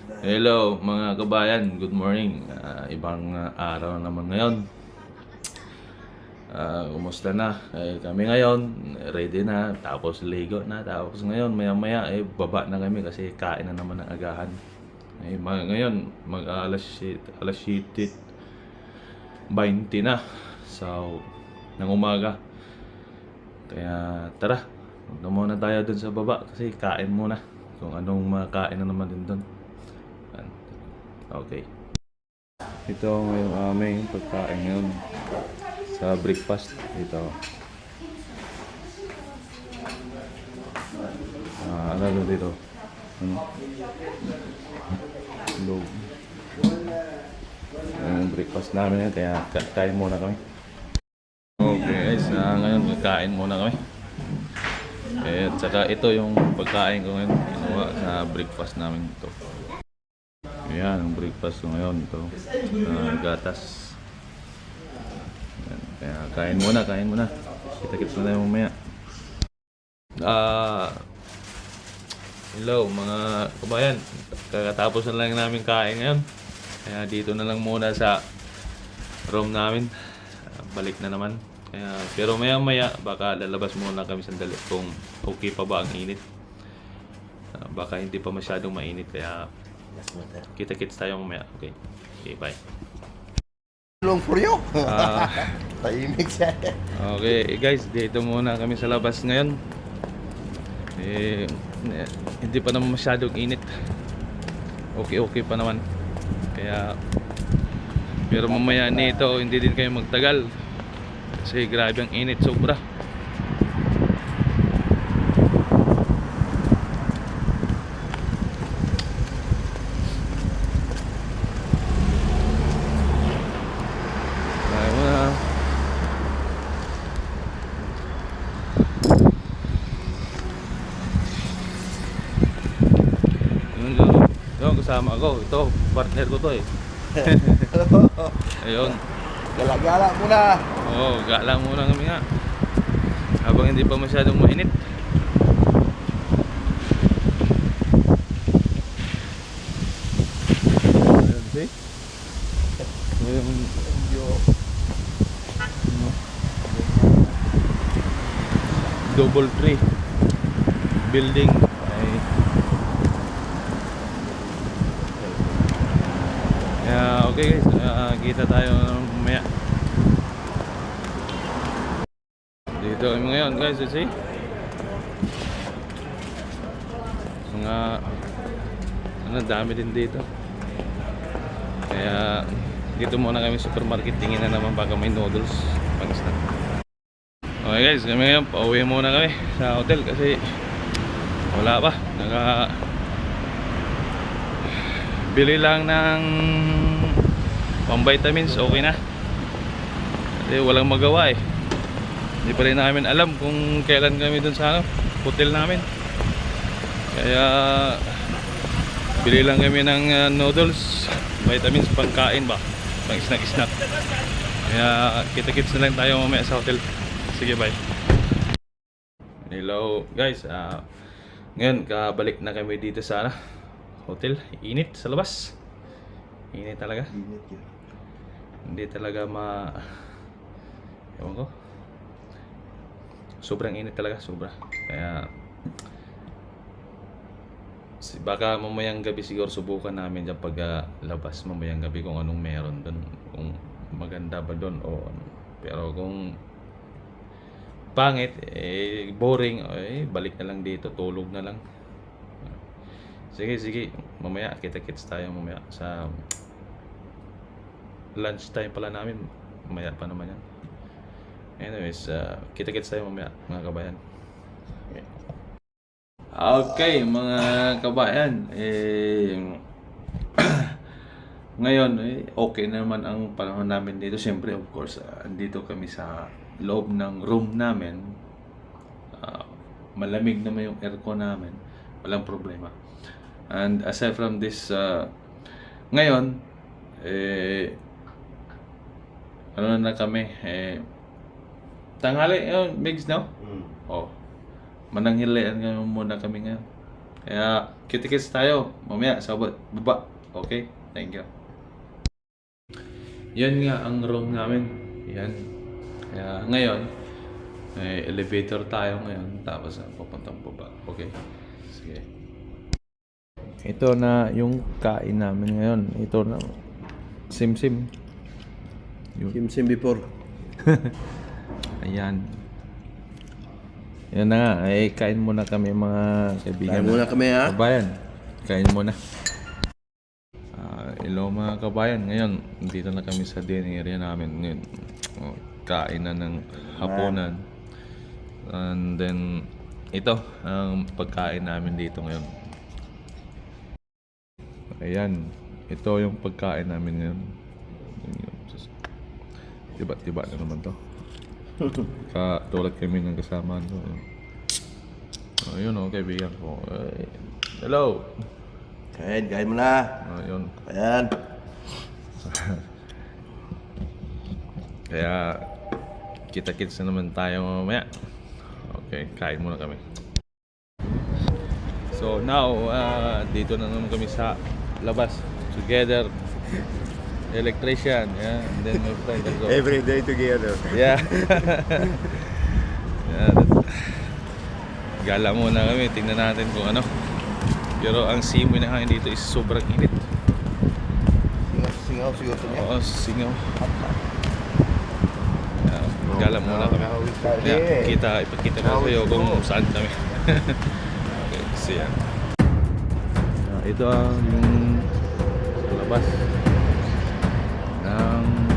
Hello mga kabayan, good morning. Ibang araw naman ngayon. Kumusta na? Kami ngayon, ready na, tapos ligo na, tapos ngayon maya maya baba na kami kasi kain na naman ng agahan. Ngayon, alas 7, 20 na. So, ng umaga. Kaya tara, punta muna tayo dun sa baba kasi kain muna. Kung anong makain na naman din dun. Okay. Ito ngayong aming pagkain ngayon sa breakfast. Ito. Ano dito? Ano? Log. Yung breakfast namin yan, kaya kain muna kami. Okay guys, ngayon kakain muna kami. At saka ito yung pagkain ko ngayon. Ginawa sa breakfast namin ito. Ayan, ang breakfast ko ngayon ito. Gatas. Ayan, kaya kain muna. Kita-kits na tayo mamaya. Hello mga kabayan. Kakatapos na lang namin kain ngayon. Kaya dito na lang muna sa room namin. Balik na naman. Pero maya maya baka lalabas muna kami sandali kung okay pa ba ang init. Baka hindi pa masyadong mainit kaya kita-kits tayo mamaya. Okay, bye. Long for you. Tahimik siya. Okay guys, dito muna kami sa labas ngayon. Hindi pa naman masyadong init. Okay pa naman. Kaya pero mamaya nito hindi din kayo magtagal. Kasi grabe ang init, sobra. Kaya mo na. Yung kasama ko, ito, partner ko to eh. Ayun. Gala-gala muna. Oo, gala muna kami nga. Habang hindi pa masyadong mainit. Ayan, see? Double tree building ay okay guys, kita tayo mamaya dito kami ngayon guys. See mga dami din dito, kaya dito muna kami sa supermarket, tingin na naman baka may noodles pang snack. Okay guys, kami ngayon pauwi muna kami sa hotel kasi wala pa, bili lang ng pang vitamins, okay na kasi walang magawa eh. Hindi pa rin namin alam kung kailan kami dun sa hotel namin, kaya bili lang kami ng noodles, vitamins, pangkain ba, pang snack. Kaya kita-kits na lang tayo mamaya sa hotel. Sige, bye. Hello guys, ngayon kabalik na kami dito sa hotel. Init sa labas. Init talaga. Hindi talaga ewan ko. Sobrang init talaga, sobra. Kaya baka mamayang gabi siguro subukan namin dyan pag labas mamayang gabi kung anong meron doon, kung maganda ba doon o ano. Pero kung pangit, boring, balik na lang dito, tulog na lang. Sige, mamaya kita-kits tayo mamaya sa lunch time pala namin, mamaya pa naman yan. Anyways, kita-kits tayo mamaya mga kabayan. Okay mga kabayan, ngayon okay naman ang panahon namin dito. Siyempre of course, andito kami sa loob ng room namin. Malamig naman yung aircon namin, walang problema. And aside from this, ngayon ano na kami, tanghali, Migs, no? Oh, mananghilian muna kami ngayon. Kaya, kitikits tayo. Mamaya, sa baba. Okay? Thank you. Yan nga ang room namin. Yan. Kaya ngayon, may elevator tayo ngayon. Tapos papuntang baba. Okay? Sige. Ito na yung kain namin ngayon. Ito na. Sim-sim. Sim before. Ayan. Yan na nga. Ay, kain muna kami mga kaibigan. Kain muna kami, ha? Kabayan. Kain muna. Hello mga kabayan. Ngayon, dito na kami sa dining area namin. Ngayon, kain na ng hapunan. And then, ito ang pagkain namin dito ngayon. Ayan. Ito yung pagkain namin ngayon. Tiba-tiba na naman to. Katulad kami ng kasama ko. Ayun o, kaibigan ko. Hello! Kain mo na. Ayun. Ayan. Kaya, kita-kits na naman tayo mamaya. Okay, kain muna kami. So now, dito na naman kami sa labas. Together. Electrician, yeah. And then my friend as well. Every day together. Yeah. Yeah. Gala muna kami, tingnan natin kung ano. Pero ang simoy na hangin dito is sobrang init. Singaw siguro niya. Oo, singaw. Gala muna kami. Yeah, ipakita ko sa iyo kung saan kami. Okay, so yan. Ito ang yung sa labas ng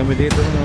kami dito no.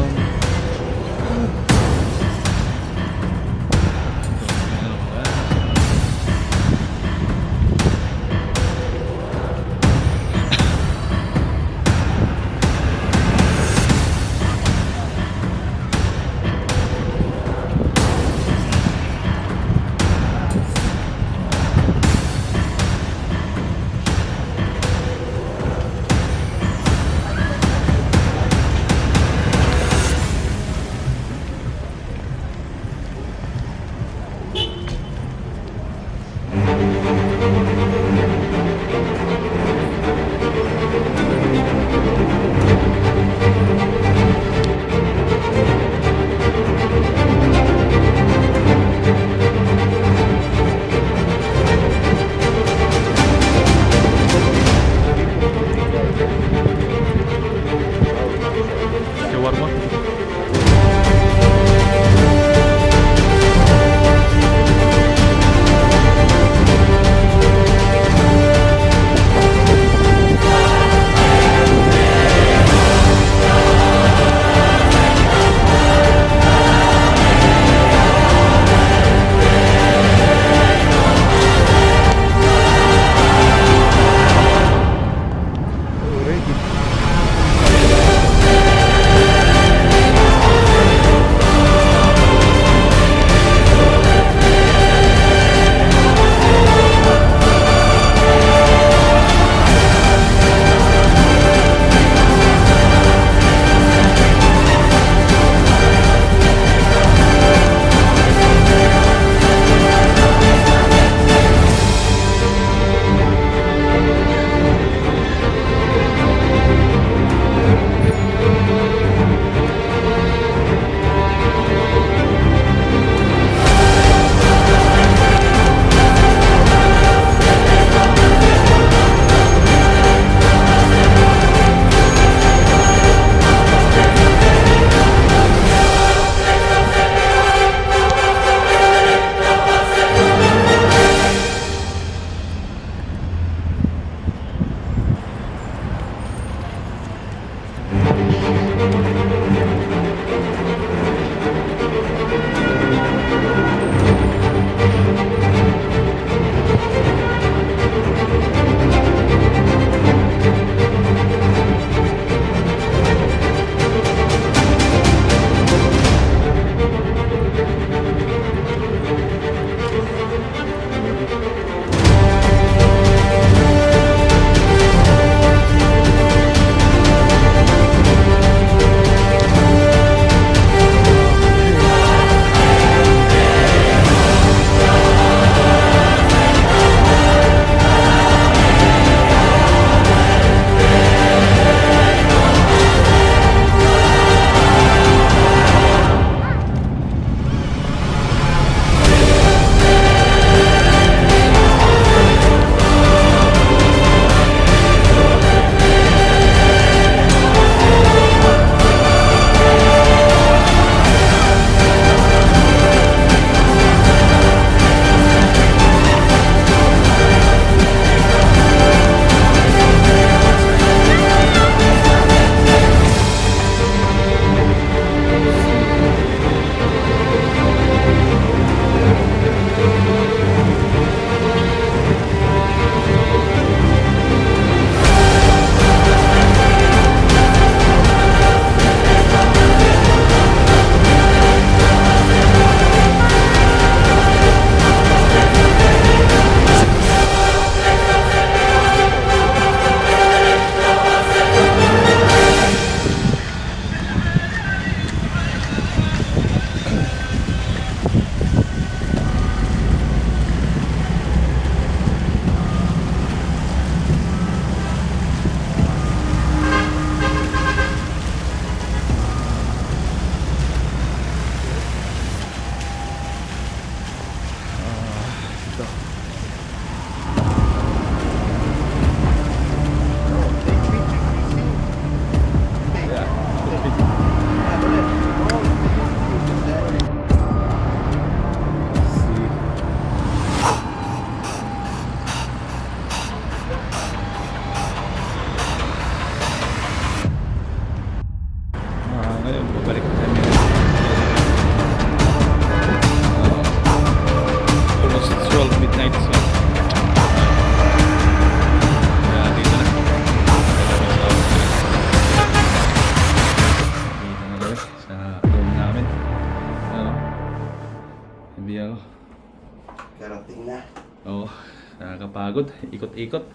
nakakapagod, ikot-ikot.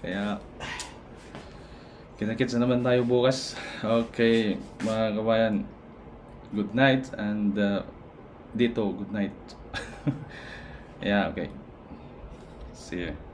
Kaya kinakits na naman tayo bukas. Okay, mga kabayan, good night, and dito, good night. Yeah, okay. See you.